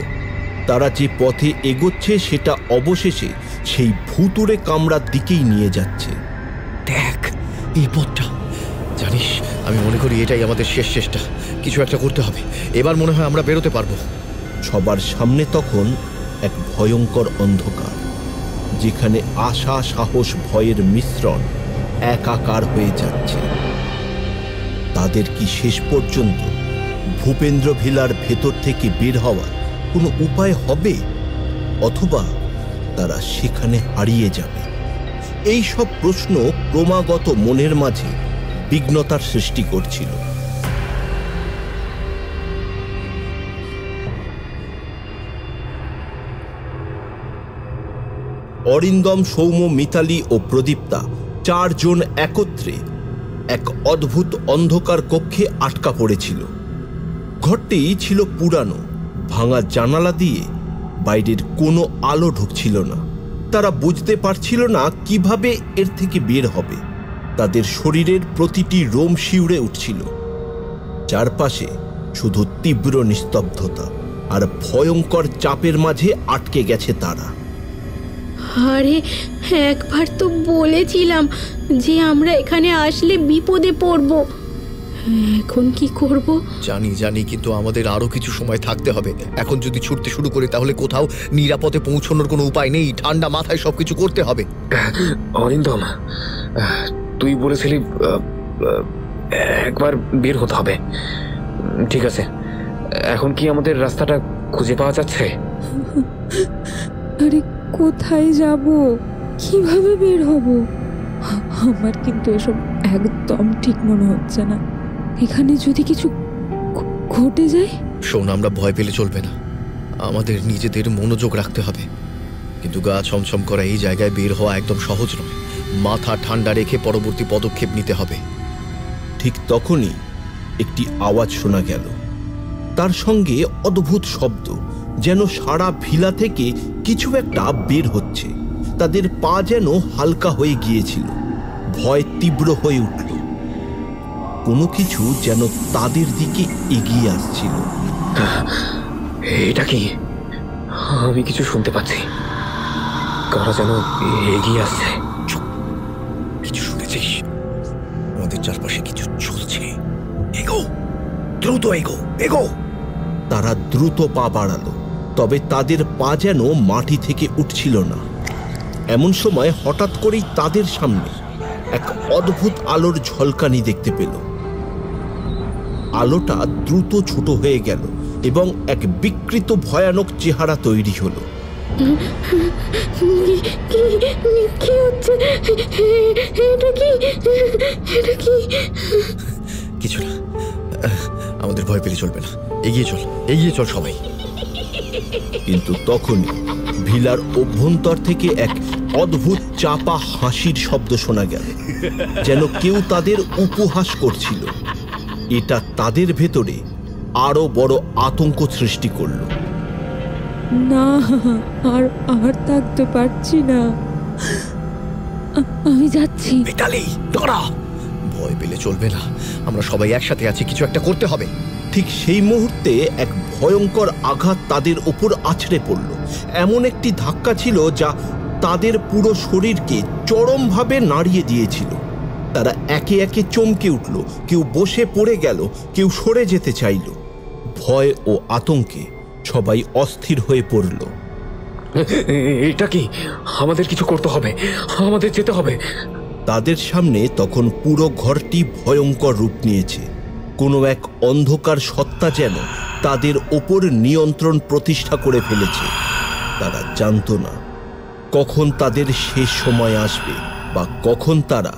তারা যে পথে এগোচ্ছে সেটা অবশেষে সেই ভুতুড়ে কামড়ার দিকেই নিয়ে যাচ্ছে। দেখ এই পথটা, জানিস আমি মনে করি এটাই আমাদের শেষ চেষ্টা। কিছু একটা করতে হবে, এবার মনে হয় আমরা বেরোতে পারবো। সবার সামনে তখন এক ভয়ঙ্কর অন্ধকার, যেখানে আশা, সাহস, ভয়ের মিশ্রণ একাকার হয়ে যাচ্ছে। তাদের কি শেষ পর্যন্ত ভূপেন্দ্র ভিলার ভেতর থেকে বের হওয়ার কোনো উপায় হবে, অথবা তারা সেখানে হারিয়ে যাবে? এই সব প্রশ্ন ক্রমাগত মনের মাঝে বিঘ্নতার সৃষ্টি করছিল। অরিন্দম, সৌম্য, মিতালি ও প্রদীপ্তা চারজন একত্রে এক অদ্ভুত অন্ধকার কক্ষে আটকা পড়েছিল। ঘরটি ছিল পুরানো, ভাঙা জানালা দিয়ে বাইরের কোনো আলো ঢুকছিল না। তারা বুঝতে পারছিল না কিভাবে এর থেকে বের হবে। তাদের শরীরের প্রতিটি রোম শিউরে উঠছিল। চারপাশে শুধু তীব্র নিস্তব্ধতা আর ভয়ঙ্কর চাপের মাঝে আটকে গেছে তারা। আরে একবার তো বলেছিলাম যে আমরা এখানে আসলে বিপদে পড়ব, এখন কি করব? জানি, কিন্তু আমাদের আরো কিছু সময় থাকতে হবে। এখন যদি ছুটতে শুরু করি তাহলে কোথাও নিরাপদে পৌঁছানোর কোনো উপায় নেই। ঠান্ডা মাথায় সবকিছু করতে হবে। অরিন্দম, তুই বলেছিলি একবার বের হতে হবে। ঠিক আছে, এখন কি আমাদের রাস্তাটা খুঁজে পাওয়া যাচ্ছে? আরে কোথায় যাব, কিভাবে বের হব? আমার কিন্তু এসব একদম ঠিক মনে হচ্ছে না। এখানে যদি কিছু ঘটে যায়? শোন, আমরা ভয় পেলে চলবে না, আমাদের নিজেদের মনোযোগ রাখতে হবে। কিন্তু গা ছমছম করা এই জায়গায় বের হওয়া একদম সহজ নয়। মাথা ঠান্ডা রেখে পরবর্তী পদক্ষেপ নিতে হবে। ঠিক তখনই একটি আওয়াজ শোনা গেল, তার সঙ্গে অদ্ভুত শব্দ, যেন সারা ভিলা থেকে কিছু একটা বের হচ্ছে। তাদের পা যেন হালকা হয়ে গিয়েছিল। ভয় তীব্র হয়ে উঠল। কোনো কিছু যেন তাদের দিকে এগিয়ে আসছিল। এটা কি? আমি কিছু শুনতে পাচ্ছি, কারা যেন এগিয়ে আসছে। কিছু শুনেছিস? আমাদের চারপাশে কিছু চলছে। এগো, দ্রুত এগো, এগো। তারা দ্রুত পা বাড়ালো, তবে তাদের পা যেন মাটি থেকে উঠছিল না। এমন সময় হঠাৎ করেই তাদের সামনে এক অদ্ভুত আলোর ঝলকানি দেখতে পেল। আলোটা দ্রুত ছোট হয়ে গেল এবং এক বিকৃত ভয়ানক চেহারা তৈরি হলো। কিছু না, আমাদের ভয় পেলে চলবে না। এগিয়ে চল সবাই। কিন্তু তখনই ভিলার অভ্যন্তর থেকে এক অদ্ভুত চাপা হাসির শব্দ শোনা গেল, যেন কেউ তাদের উপহাস করছিল। এটা তাদের ভেতরে আরো বড় আতঙ্ক সৃষ্টি করলো। না, আর থাকতে পারছি না, আমি যাচ্ছি। মিতালি, দাঁড়া, ভয় পেলে চলবে না, আমরা সবাই একসাথে আছি, কিছু একটা করতে হবে। ঠিক সেই মুহূর্তে এক ভয়ঙ্কর আঘাত তাদের উপর আছড়ে পড়ল। এমন একটি ধাক্কা ছিল যা তাদের পুরো শরীরকে চরমভাবে নাড়িয়ে দিয়েছিল। তারা একে একে চমকে উঠল, কেউ বসে পড়ে গেল, কেউ সরে যেতে চাইল। ভয় ও আতঙ্কে সবাই অস্থির হয়ে পড়ল। এটা কি? আমাদের কিছু করতে হবে, আমাদের যেতে হবে। তাদের সামনে তখন পুরো ঘরটি ভয়ঙ্কর রূপ নিয়েছে। কোনো এক অন্ধকার সত্তা যেন তাদের ওপর নিয়ন্ত্রণ প্রতিষ্ঠা করে ফেলেছে। তারা জানতো না কখন তাদের শেষ সময় আসবে বা কখন তারা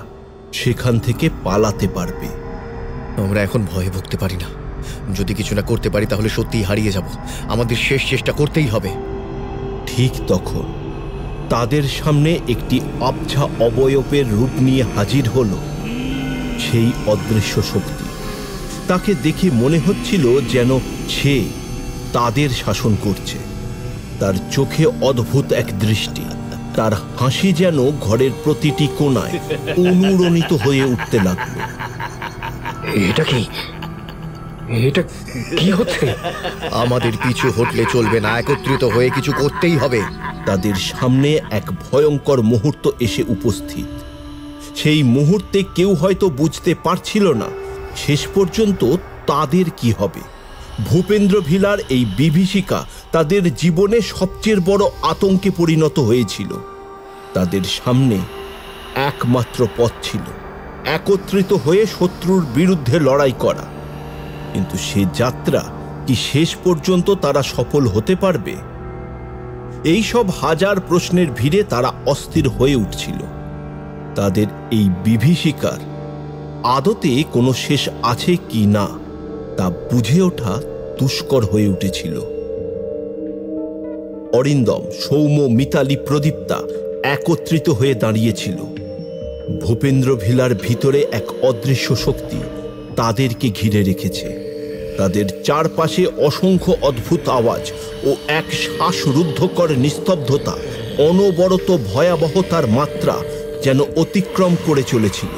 সেখান থেকে পালাতে পারবে। আমরা এখন ভয়ে ভুগতে পারি না। যদি কিছু না করতে পারি তাহলে সত্যিই হারিয়ে যাব। আমাদের শেষ চেষ্টা করতেই হবে। ঠিক তখন তাদের সামনে একটি আবছা অবয়বের রূপ নিয়ে হাজির হলো সেই অদৃশ্য শক্তি। তাকে দেখে মনে হচ্ছিল যেন সে তাদের শাসন করছে। তার চোখে অদ্ভুত এক দৃষ্টি, তার হাসি যেন ঘরের প্রতিটি কোণায় অনুরণিত হয়ে উঠতে লাগলো। এটা কি? এটা কি হচ্ছে? আমাদের পিছু হটলে চলবে না, একত্রিত হয়ে কিছু করতেই হবে। তাদের সামনে এক ভয়ঙ্কর মুহূর্ত এসে উপস্থিত। সেই মুহূর্তে কেউ হয়তো বুঝতে পারছিল না শেষ পর্যন্ত তাদের কি হবে। ভূপেন্দ্র ভিলার এই বিভীষিকা তাদের জীবনে সবচেয়ে বড় আতঙ্কে পরিণত হয়েছিল। তাদের সামনে একমাত্র পথ ছিল একত্রিত হয়ে শত্রুর বিরুদ্ধে লড়াই করা। কিন্তু সে যাত্রা কি শেষ পর্যন্ত তারা সফল হতে পারবে? এই সব হাজার প্রশ্নের ভিড়ে তারা অস্থির হয়ে উঠছিল। তাদের এই বিভীষিকার আদতে কোনো শেষ আছে কি না তা বুঝে ওঠা দুষ্কর হয়ে উঠেছিল। অরিন্দম, সৌম্য, মিতালি, প্রদীপ্তা একত্রিত হয়ে দাঁড়িয়েছিল। ভূপেন্দ্র ভিলার ভিতরে এক অদৃশ্য শক্তি তাদেরকে ঘিরে রেখেছে। তাদের চারপাশে অসংখ্য অদ্ভুত আওয়াজ ও এক শ্বাসরুদ্ধকর নিস্তব্ধতা অনবরত ভয়াবহতার মাত্রা যেন অতিক্রম করে চলেছিল।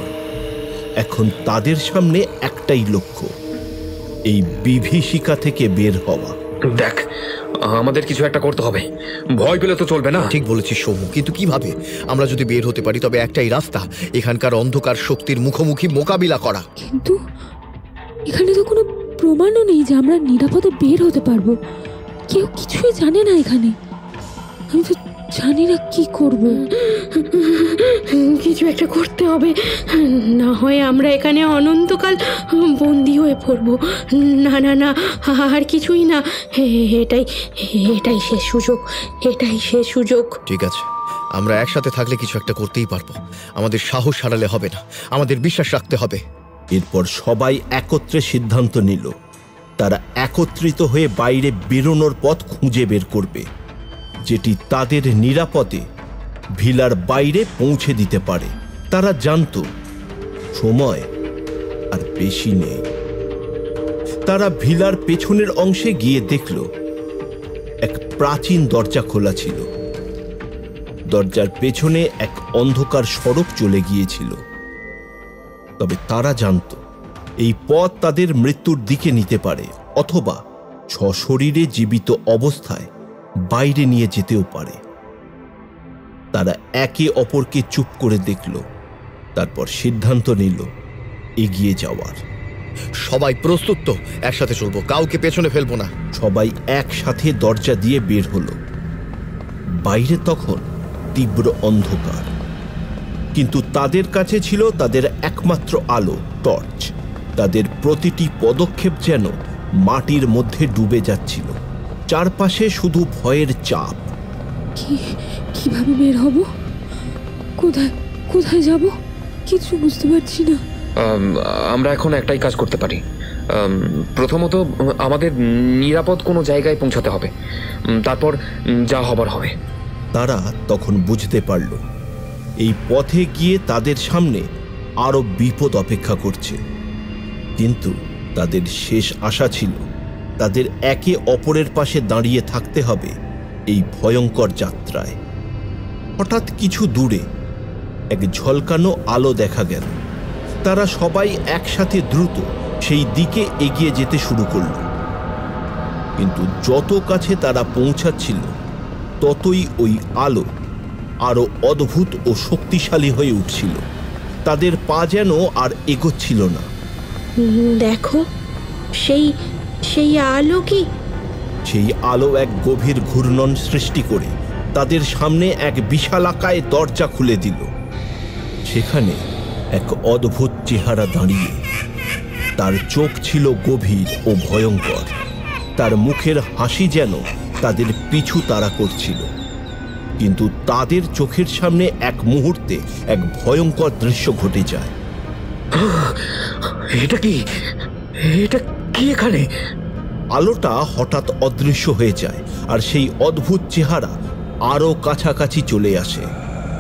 এখন তাদের সামনে একটাই লক্ষ্য, এই বিভীষিকা থেকে বের হওয়া। দেখ, আমাদের কিছু একটা করতে হবে, ভয় পেলে তো চলবে না। ঠিক বলেছিস সৌম্য, কিন্তু কিভাবে? আমরা যদি বের হতে পারি তবে একটাই রাস্তা, এখানকার অন্ধকার শক্তির মুখোমুখি মোকাবিলা করা। কিন্তু এখানে তো কোনো প্রমাণও নেই যে আমরা নিরাপদে বের হতে পারবো। কেউ কিছুই জানে না এখানে। আমি তো জানি না কি করব। কিছু একটা করতে হবে, না হয় আমরা এখানে অনন্তকাল বন্দি হয়ে পড়ব। না না না, আর কিছুই না, এটাই শেষ সুযোগ, এটাই শেষ সুযোগ। ঠিক আছে, আমরা একসাথে থাকলে কিছু একটা করতেই পারবো। আমাদের সাহস হারালে হবে না, আমাদের বিশ্বাস রাখতে হবে। এরপর সবাই একত্রে সিদ্ধান্ত নিল তারা একত্রিত হয়ে বাইরে বেরোনোর পথ খুঁজে বের করবে, যেটি তাদের নিরাপদে ভিলার বাইরে পৌঁছে দিতে পারে। তারা জানত সময় আর বেশি নেই। তারা ভিলার পেছনের অংশে গিয়ে দেখল এক প্রাচীন দরজা খোলা ছিল। দরজার পেছনে এক অন্ধকার সড়ক চলে গিয়েছিল। তবে তারা জানত এই পথ তাদের মৃত্যুর দিকে নিতে পারে, অথবা সশরীরে জীবিত অবস্থায় বাইরে নিয়ে যেতেও পারে। তারা একে অপরকে চুপ করে দেখল, তারপর সিদ্ধান্ত নিল এগিয়ে যাওয়ার। সবাই প্রস্তুত তো? একসাথে চলবো, কাউকে পেছনে ফেলবো না। সবাই একসাথে দরজা দিয়ে বের হলো। বাইরে তখন তীব্র অন্ধকার, কিন্তু তাদের কাছে ছিল তাদের একমাত্র আলো, টর্চ। তাদের প্রতিটি পদক্ষেপ যেন মাটির মধ্যে ডুবে যাচ্ছিল। চারপাশে শুধু ভয়ের চাপ। কিভাবে বের হব? কোথায় কোথায় যাব কিছু বুঝতে পারছি না। আমরা এখন একটাই কাজ করতে পারি। প্রথমত আমাদের নিরাপদ কোনো জায়গায় পৌঁছাতে হবে, তারপর যা হবার হবে। তারা তখন বুঝতে পারল এই পথে গিয়ে তাদের সামনে আরো বিপদ অপেক্ষা করছে। কিন্তু তাদের শেষ আশা ছিল তাদের একে অপরের পাশে দাঁড়িয়ে থাকতে হবে এই ভয়ঙ্কর যাত্রায়। হঠাৎ কিছু দূরে এক ঝলকানো আলো দেখা গেল। তারা সবাই একসাথে দ্রুত সেই দিকে এগিয়ে যেতে শুরু করল। কিন্তু যত কাছে তারা পৌঁছাচ্ছিল ততই ওই আলো আরো অদ্ভুত ও শক্তিশালী হয়ে উঠছিল। তাদের পা যেন আর এগোচ্ছিল না। দেখো, সেই সেই আলো কি? সেই আলো এক গভীর ঘূর্ণন সৃষ্টি করে তাদের সামনে এক বিশালাকায় দরজা খুলে দিল। সেখানে এক অদ্ভুত চেহারা দাঁড়িয়ে। তার চোখ ছিল গভীর ও ভয়ঙ্কর। তার মুখের হাসি যেন তাদের পিছু তাড়া করছিল। কিন্তু তাদের চোখের সামনে এক মুহূর্তে এক ভয়ঙ্কর দৃশ্য ঘটে যায়। এটা কি এখানে? আলোটা হঠাৎ অদৃশ্য হয়ে যায় আর সেই অদ্ভুত চেহারা আরো কাছাকাছি চলে আসে।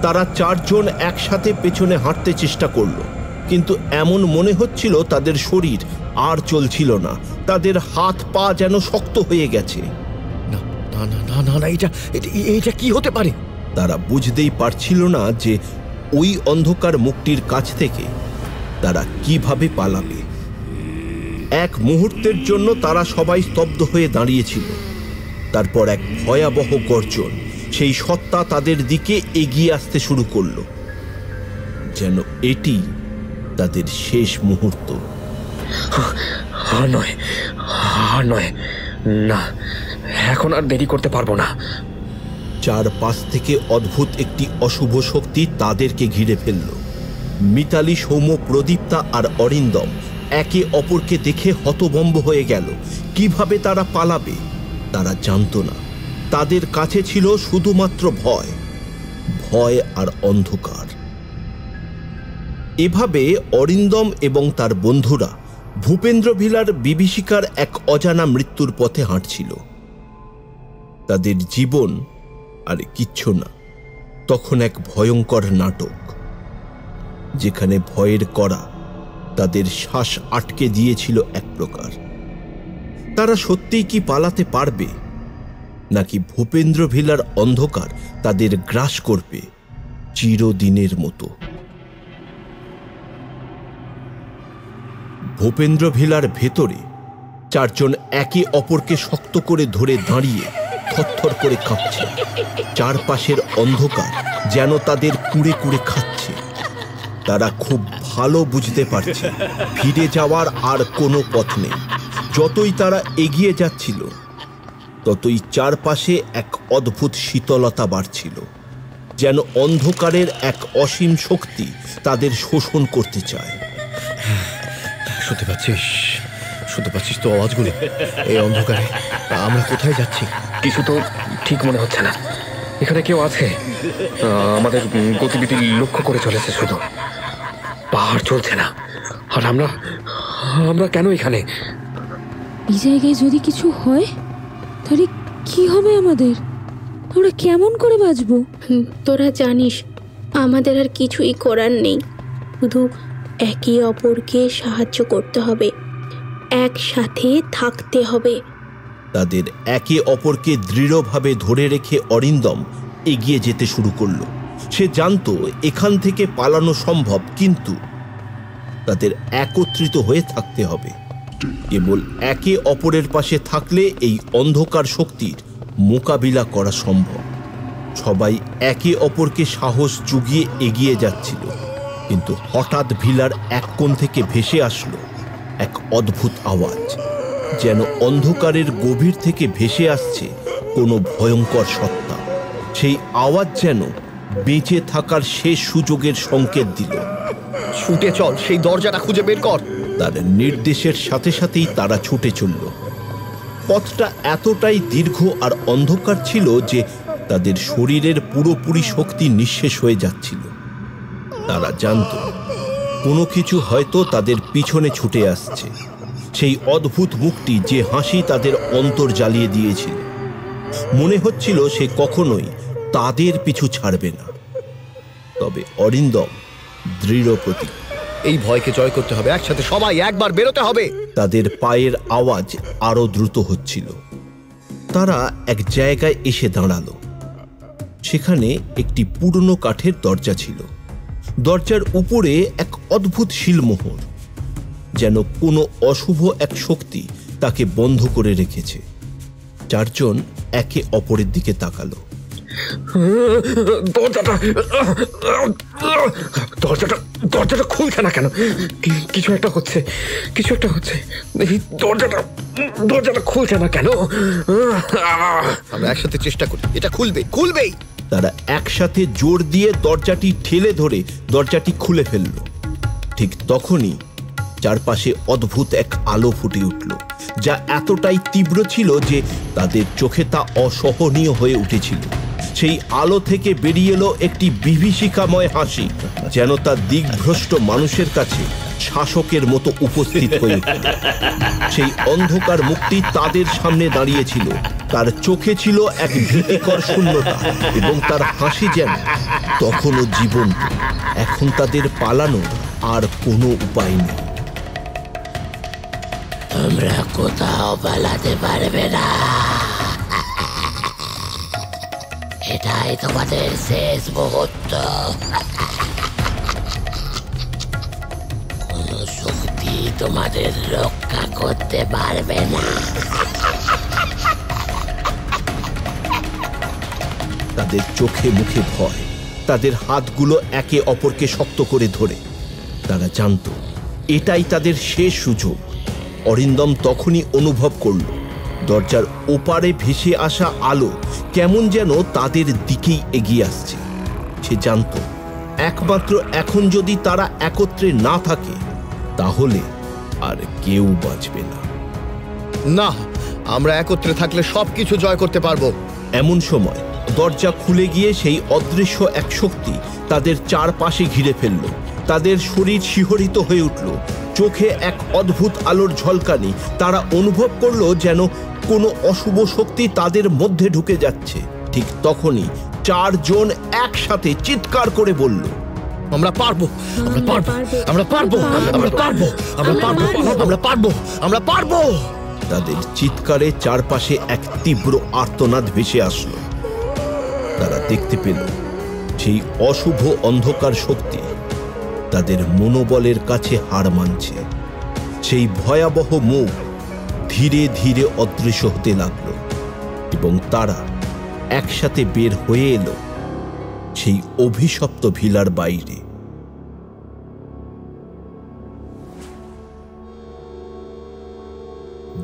তারা চারজন একসাথে পেছনে হাঁটতে চেষ্টা করলো, কিন্তু এমন মনে হচ্ছিল তাদের শরীর আর চলছিল না। তাদের হাত পা যেন শক্ত হয়ে গেছে। না না না না না না, এটা কি হতে পারে? তারা বুঝতেই পারছিল না যে ওই অন্ধকার মুখটির কাছ থেকে তারা কিভাবে পালাবে। এক মুহূর্তের জন্য তারা সবাই স্তব্ধ হয়ে দাঁড়িয়েছিল। তারপর এক ভয়াবহ গর্জন, সেই সত্তা তাদের দিকে এগিয়ে আসতে শুরু করলো, যেন এটি তাদের শেষ মুহূর্ত। নয়, না, এখন আর দেরি করতে পারবো না। চারপাশ থেকে অদ্ভুত একটি অশুভ শক্তি তাদেরকে ঘিরে ফেলল। মিতালি, সৌম্য, প্রদীপ্তা আর অরিন্দম একে অপরকে দেখে হতভম্ব হয়ে গেল। কিভাবে তারা পালাবে তারা জানত না। তাদের কাছে ছিল শুধুমাত্র ভয় আর অন্ধকার। এভাবে অরিন্দম এবং তার বন্ধুরা ভূপেন্দ্র ভিলার বিভীষিকার এক অজানা মৃত্যুর পথে হাঁটছিল। তাদের জীবন আর কিচ্ছু না, তখন এক ভয়ঙ্কর নাটক, যেখানে ভয়ের কড়া তাদের শ্বাস আটকে দিয়েছিল এক প্রকার। তারা সত্যিই কি পালাতে পারবে, নাকি ভূপেন্দ্র ভিলার অন্ধকার তাদের গ্রাস করবে চিরদিনের মতো? ভূপেন্দ্র ভিলার ভেতরে চারজন একে অপরকে শক্ত করে ধরে দাঁড়িয়ে থরথর করে কাঁপছে। চারপাশের অন্ধকার যেন তাদের কুড়ে কুড়ে খাচ্ছে। তারা খুব ভালো বুঝতে পারছে ফিরে যাওয়ার আর কোনো পথ নেই। যতই তারা এগিয়ে যাচ্ছিল ততই চারপাশে এক অদ্ভুত শীতলতা বাড়ছিল, যেন অন্ধকারের এক অসীম শক্তি তাদের শোষণ করতে চায়। শুনতে পাচ্ছিস তো আওয়াজগুলো? এই অন্ধকারে আমরা কোথায় যাচ্ছি? কিছু তো ঠিক মনে হচ্ছে না। এখানে কেউ আছে? আমাদের গতিবিধি লক্ষ্য করে চলেছে শুধু, পাহাড় চলছে না। আর আমরা কেন এখানে? এই জায়গায় যদি কিছু হয় তাহলে কি হবে আমাদের? আমরা কেমন করে বাঁচবো? তোরা জানিস আমাদের আর কিছুই করার নেই, শুধু একে অপরকে সাহায্য করতে হবে, একসাথে থাকতে হবে। তাদের একে অপরকে দৃঢ়ভাবে ধরে রেখে অরিন্দম এগিয়ে যেতে শুরু করলো। সে জানতো এখান থেকে পালানো সম্ভব, কিন্তু তাদের একত্রিত হয়ে থাকতে হবে। কেবল একে অপরের পাশে থাকলে এই অন্ধকার শক্তির মোকাবিলা করা সম্ভব। সবাই একে অপরকে সাহস জুগিয়ে এগিয়ে যাচ্ছিল, কিন্তু হঠাৎ ভিলার এক কোণ থেকে ভেসে আসলো এক অদ্ভুত আওয়াজ, যেন অন্ধকারের গভীর থেকে ভেসে আসছে কোনো ভয়ঙ্কর সত্তা। সেই আওয়াজ যেন বেঁচে থাকার শেষ সুযোগের সংকেত দিল। ছুটে চল, সেই দরজাটা খুঁজে বের কর। তার নির্দেশের সাথে সাথেই তারা ছুটে চলল। পথটা এতটাই দীর্ঘ আর অন্ধকার ছিল যে তাদের শরীরের পুরোপুরি শক্তি নিঃশেষ হয়ে যাচ্ছিল। তারা জানত কোনো কিছু হয়তো তাদের পিছনে ছুটে আসছে। সেই অদ্ভুত মুখটি, যে হাসি তাদের অন্তর জ্বালিয়ে দিয়েছিল, মনে হচ্ছিল সে কখনোই তাদের পিছু ছাড়বে না। তবে অরিন্দম দৃঢ় প্রতিজ্ঞ। এই ভয়কে জয় করতে হবে, একসাথে সবাই একবার বেরোতে হবে। তাদের পায়ের আওয়াজ আরো দ্রুত হচ্ছিল। তারা এক জায়গায় এসে দাঁড়ালো। সেখানে একটি পুরনো কাঠের দরজা ছিল। দরজার উপরে এক অদ্ভুত শিলমোহর, যেন কোনো অশুভ এক শক্তি তাকে বন্ধ করে রেখেছে। চারজন একে অপরের দিকে তাকালো। দরজাটা খুলছে না কেন? কিছু একটা হচ্ছে। এই দরজাটা খুলছে না কেন? আমরা একসাথে চেষ্টা করি, এটা খুলবেই। তারা একসাথে জোর দিয়ে দরজাটি ঠেলে ধরে দরজাটি খুলে ফেলল। ঠিক তখনই চারপাশে অদ্ভুত এক আলো ফুটে উঠল, যা এতটাই তীব্র ছিল যে তাদের চোখে তা অসহনীয় হয়ে উঠেছিল। সেই আলো থেকে বেরিয়ে এলো একটি বিভীষিকাময় হাসি, যেন তা দিকভ্রষ্ট মানুষের কাছে শাসকের মতো উপস্থিত হয়ে উঠল। সেই অন্ধকার মুখটি তাদের সামনে দাঁড়িয়েছিল। তার চোখে ছিল এক ভীতিকর শূন্যতা এবং তার হাসি যেন তখনও জীবন্ত। এখন তাদের পালানোর আর কোনো উপায় নেই। তোমরা কোথাও পালাতে পারবে না, এটাই তোমাদের শেষ মুহূর্ত। কোনো শক্তি তোমাদের রক্ষা করতে পারবে না। তাদের চোখে মুখে ভয়, তাদের হাতগুলো একে অপরকে শক্ত করে ধরে। তারা জানত এটাই তাদের শেষ সুযোগ। অরিন্দম তখনই অনুভব করল দরজার ওপারে ভেসে আসা আলো কেমন যেন তাদের দিকেই এগিয়ে আসছে। সে জানত একমাত্র এখন যদি তারা একত্রে না থাকে, তাহলে আর কেউ বাঁচবে না। না, আমরা একত্রে থাকলে সবকিছু জয় করতে পারবো। এমন সময় দরজা খুলে গিয়ে সেই অদৃশ্য এক শক্তি তাদের চারপাশে ঘিরে ফেলল। তাদের শরীর শিহরিত হয়ে উঠল, চোখে এক অদ্ভুত আলোর ঝলকানি। তারা অনুভব করলো যেন কোনো অশুভ শক্তি তাদের মধ্যে ঢুকে যাচ্ছে। ঠিক তখনই চারজন একসাথে চিৎকার করে বলল, আমরা পারবো, আমরা পারবো, আমরা পারবো, আমরা পারবো, আমরা পারবো, আমরা পারবো, আমরা পারবো। তাদের চিৎকারে চারপাশে এক তীব্র আর্তনাদ ভেসে আসলো। তারা দেখতে পেল সেই অশুভ অন্ধকার শক্তি তাদের মনোবলের কাছে হার মানছে। সেই ভয়াবহ মুখ ধীরে ধীরে অদৃশ্য হতে লাগলো এবং তারা একসাথে বের হয়ে এলো সেই অভিশপ্ত ভিলার বাইরে।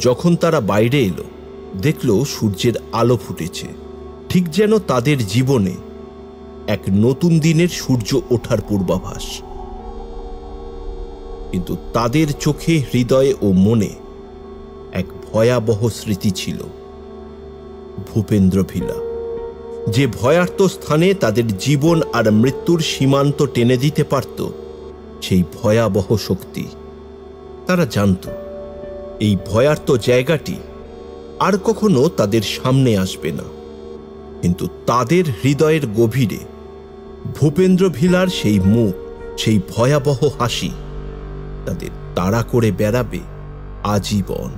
যখন তারা বাইরে এলো, দেখলো সূর্যের আলো ফুটেছে, ঠিক যেন তাদের জীবনে এক নতুন দিনের সূর্য ওঠার পূর্বাভাস। কিন্তু তাদের চোখে, হৃদয়ে ও মনে এক ভয়াবহ স্মৃতি ছিল। ভূপেন্দ্র ভিলা, যে ভয়ার্ত স্থানে তাদের জীবন আর মৃত্যুর সীমান্ত টেনে দিতে পারত সেই ভয়াবহ শক্তি। তারা জানত এই ভয়ার্ত জায়গাটি আর কখনো তাদের সামনে আসবে না, কিন্তু তাদের হৃদয়ের গভীরে ভূপেন্দ্র ভিলার সেই মুখ, সেই ভয়াবহ হাসি তাদের তাড়া করে বেড়াবে আজীবন।